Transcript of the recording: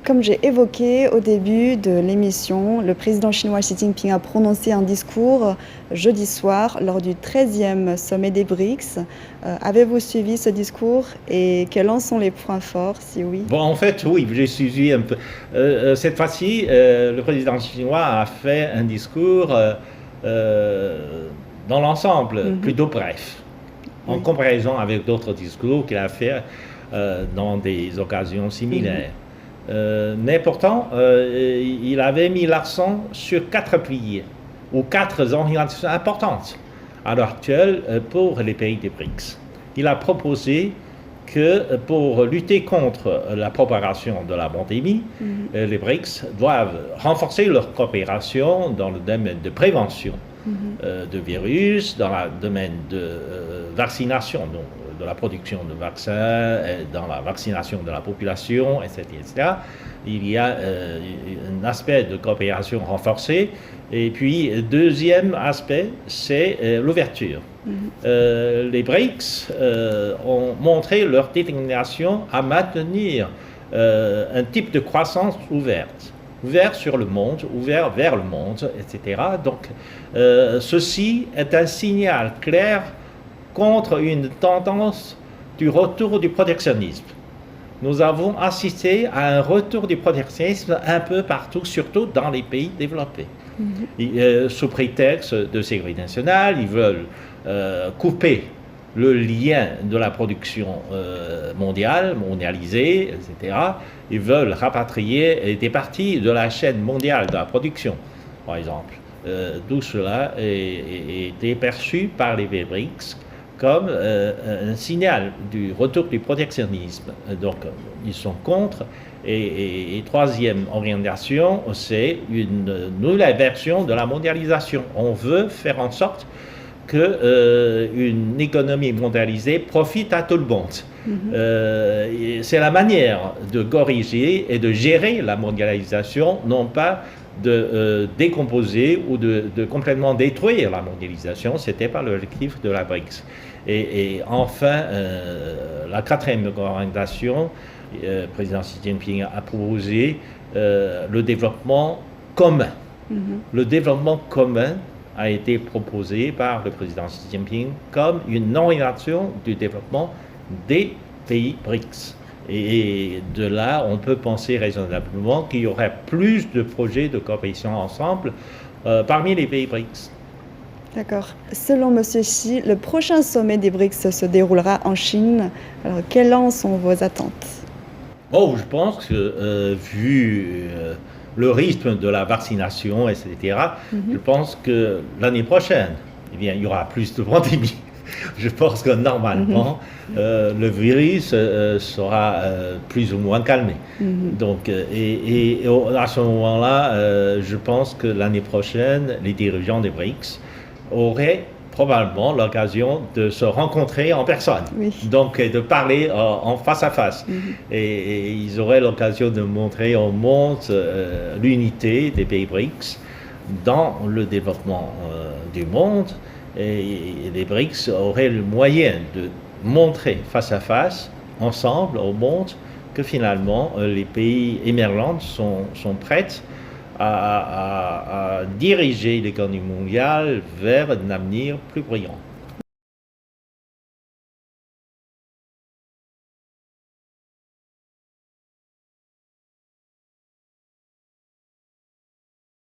Comme j'ai évoqué au début de l'émission, le président chinois Xi Jinping a prononcé un discours jeudi soir lors du 13e sommet des BRICS. Avez-vous suivi ce discours et quels en sont les points forts, si oui? Bon, en fait, oui, j'ai suivi un peu. Cette fois-ci, le président chinois a fait un discours dans l'ensemble plutôt bref, en comparaison avec d'autres discours qu'il a fait dans des occasions similaires. Mais pourtant, il avait mis l'accent sur 4 piliers ou 4 orientations importantes à l'heure actuelle pour les pays des BRICS. Il a proposé que pour lutter contre la propagation de la pandémie, les BRICS doivent renforcer leur coopération dans le domaine de prévention de virus, dans le domaine de vaccination, donc de la production de vaccins, dans la vaccination de la population, etc. etc. Il y a un aspect de coopération renforcée. Et puis, deuxième aspect, c'est l'ouverture. Les BRICS ont montré leur détermination à maintenir un type de croissance ouvert sur le monde, ouvert vers le monde, etc. Donc, ceci est un signal clair contre une tendance du retour du protectionnisme. Nous avons assisté à un retour du protectionnisme un peu partout, surtout dans les pays développés. Sous prétexte de sécurité nationale, ils veulent couper le lien de la production mondialisée, etc. Ils veulent rapatrier des parties de la chaîne mondiale de la production, par exemple. Tout cela est perçu par les BRICS comme un signal du retour du protectionnisme. Donc, ils sont contre. Et troisième orientation, c'est une nouvelle version de la mondialisation. On veut faire en sorte qu'une économie mondialisée profite à tout le monde. C'est la manière de corriger et de gérer la mondialisation, non pas de décomposer ou de complètement détruire la mondialisation. Ce n'était pas l'objectif de la BRICS. Et enfin, la quatrième orientation, le président Xi Jinping a proposé le développement commun. Le développement commun a été proposé par le président Xi Jinping comme une orientation du développement des pays BRICS. Et de là, on peut penser raisonnablement qu'il y aurait plus de projets de coopération ensemble parmi les pays BRICS. D'accord. Selon M. Xi, le prochain sommet des BRICS se déroulera en Chine. Alors, quelles en sont vos attentes? Oh, je pense que vu le rythme de la vaccination, etc., je pense que l'année prochaine, eh bien, il y aura plus de pandémies. Je pense que normalement, le virus sera plus ou moins calmé. Donc, et à ce moment-là, je pense que l'année prochaine, les dirigeants des BRICS auraient probablement l'occasion de se rencontrer en personne, donc de parler en face à face. Et ils auraient l'occasion de montrer au monde l'unité des pays BRICS dans le développement du monde. Et les BRICS auraient le moyen de montrer face à face, ensemble, au monde, que finalement les pays émergents sont prêts à diriger l'économie mondiale vers un avenir plus brillant.